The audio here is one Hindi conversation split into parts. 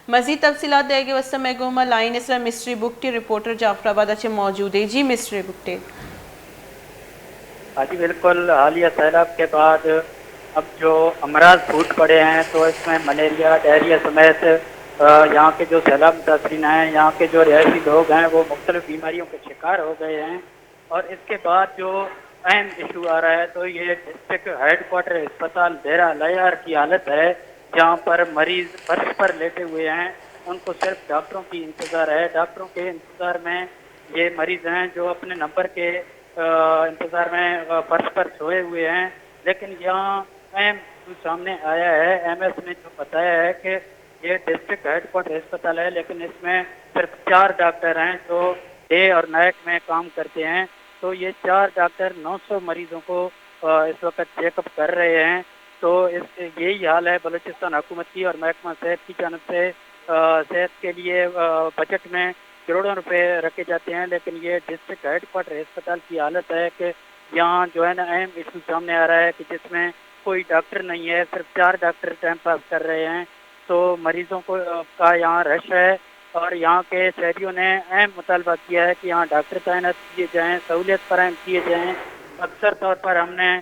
मजीद तफसीलात देंगे वस्त महगूमा लाइन इस मिस्ट्री बुकटे रिपोर्टर जाफराबाद अच्छे मौजूद है। जी मिस्ट्री बुकटे। हाँ जी बिल्कुल, हालिया सैलाब के बाद अब जो अमराज फूट पड़े हैं तो इसमें मलेरिया, डायरिया समेत यहाँ के जो सैलाब मुतासरीन हैं, यहाँ के जो रिहायशी लोग हैं वो मुख्तलिफ बीमारियों के शिकार हो गए हैं। और इसके बाद जो अहम इशू आ रहा है तो ये डिस्ट्रिक्ट हेडक्वार्टर अस्पताल डेरा लयार की हालत है, जहाँ पर मरीज फर्श पर लेटे हुए हैं। उनको सिर्फ डॉक्टरों की इंतज़ार है। डॉक्टरों के इंतज़ार में ये मरीज हैं जो अपने नंबर के इंतज़ार में फर्श पर सोए हुए हैं। लेकिन यहाँ अहम सामने आया है, एमएस ने जो बताया है कि ये डिस्ट्रिक्ट हेडक्वार्टर अस्पताल है, लेकिन इसमें सिर्फ 4 डॉक्टर हैं जो डे और नाइट में काम करते हैं। तो ये 4 डॉक्टर 900 मरीजों को इस वक्त चेकअप कर रहे हैं। तो इस यही हाल है बलूचिस्तान हुकूमत की और महकमा सेहत की जानब से। सेहत के लिए बजट में करोड़ों रुपए रखे जाते हैं, लेकिन ये डिस्ट्रिक्ट हेडक्वार्टर अस्पताल की हालत है कि यहाँ जो है ना अहम इशू सामने आ रहा है कि जिसमें कोई डॉक्टर नहीं है, सिर्फ 4 डॉक्टर टाइम पास कर रहे हैं। तो मरीजों को का यहाँ रश है और यहाँ के शहरियों ने अहम मुतालबा किया है कि यहाँ डॉक्टर तैनात किए जाएँ, सहूलियत फराहम किए जाएँ। अक्सर तौर पर हमने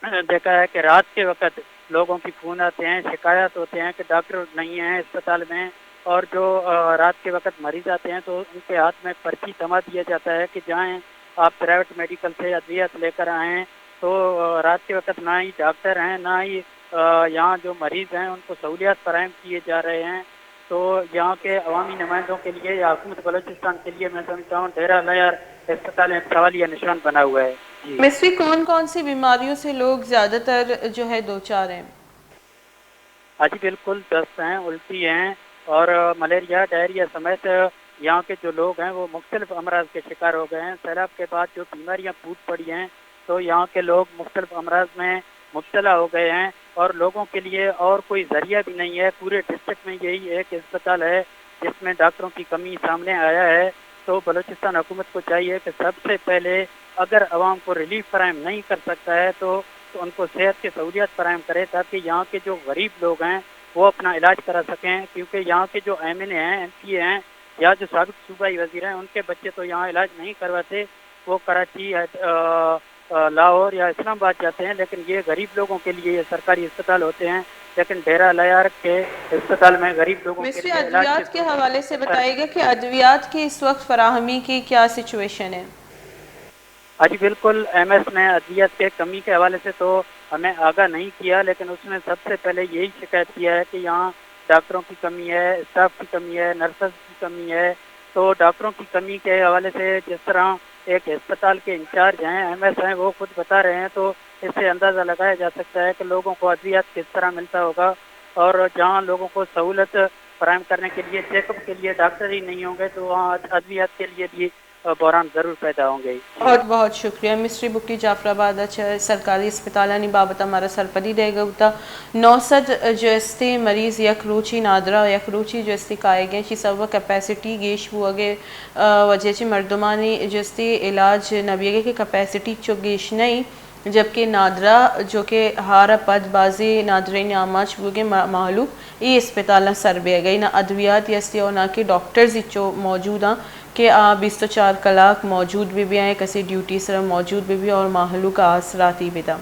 देखा है कि रात के वक्त लोगों की फ़ोन आते हैं, शिकायत होते हैं कि डॉक्टर नहीं है अस्पताल में। और जो रात के वक्त मरीज आते हैं तो उनके हाथ में पर्ची थमा दिया जाता है कि जाएं आप प्राइवेट मेडिकल से अद्वियात लेकर आएँ। तो रात के वक्त ना ही डॉक्टर हैं, ना ही यहाँ जो मरीज़ हैं उनको सहूलियात फराहम किए जा रहे हैं। तो यहाँ के अवामी नुमाइंदों के लिए या हुकूमत बलूचिस्तान के लिए मैं समझता हूँ डेरा लयार अस्पताल एक सवालिया निशान बना हुआ है। जी मिस्ट्री कौन कौन सी बीमारियों से लोग ज़्यादातर जो है दो चार हैं? हाँ जी बिल्कुल, दस्त हैं, उल्टी हैं और मलेरिया, डायरिया समेत यहाँ के जो लोग हैं वो मुख्तलिफ अमराज के शिकार हो गए हैं। सैलाब के बाद जो बीमारियाँ फूट पड़ी हैं तो यहाँ के लोग मुख्तलिफ अमराज में मुब्तला हो गए हैं और लोगों के लिए और कोई जरिया भी नहीं है। पूरे डिस्ट्रिक्ट में यही एक अस्पताल है जिसमें डॉक्टरों की कमी सामने आया है। तो बलूचिस्तान हुकूमत को चाहिए कि सबसे पहले अगर आवाम को रिलीफ फराहम नहीं कर सकता है तो उनको सेहत की सहूलियत फराहम करे, ताकि यहाँ के जो गरीब लोग हैं वो अपना इलाज करा सकें। क्योंकि यहाँ के जो एमएनए हैं, एमपीए हैं या जो साबिक सूबाई वजीर हैं, उनके बच्चे तो यहाँ इलाज नहीं करवाते, वो कराची लाहौर या इस्लामाबाद जाते हैं। लेकिन ये गरीब लोगों के लिए ये सरकारी अस्पताल होते हैं, लेकिन डेरा लयार के अस्पताल में गरीब लोगों के लिए अद्वियात के हवाले से बताइएगा कि अद्वियात की इस वक्त फराहमी की क्या सिचुएशन है? हाँ जी बिल्कुल, एमएस ने अद्वियात के कमी के हवाले से तो हमें आगाह नहीं किया, लेकिन उसने सबसे पहले यही शिकायत किया है कि यहाँ डॉक्टरों की कमी है, स्टाफ की कमी है, नर्सेज की कमी है। तो डॉक्टरों की कमी के हवाले से जिस तरह एक अस्पताल के इंचार्ज हैं, एमएस हैं, वो खुद बता रहे हैं, तो इससे अंदाज़ा लगाया जा सकता है कि लोगों को अद्वियात किस तरह मिलता होगा। और जहाँ लोगों को सहूलत फराहम करने के लिए, चेकअप के लिए डॉक्टर ही नहीं होंगे तो वहाँ अद्वियात के लिए भी बहरान ज़रूर पैदा होंगे। बहुत बहुत शुक्रिया मिस्ट्री बुकटी जाफराबाद सरकारी अस्पताल बाबत हमारा सरपदी देगा उता 900 जो इसते मरीज़ यकरूची नादरा यकरूची जो इसते काए गए कि सब कैपेसिटी गेश हुआ गए वजह मरदमानी जो इसते इलाज नबिया की कैपेसिटी चो गेश नहीं, जबकि नादरा जो कि हारा पद बाजी नादरे नामाच बुगे मालूम ये अस्पताल सरबे गई ना अद्वियात यस्ती और ना कि डॉक्टर्स इचो मौजूद हैं कि 24 कलाक मौजूद भी आए, कसी ड्यूटी सर मौजूद भी और माहलू का आसराती बिदा।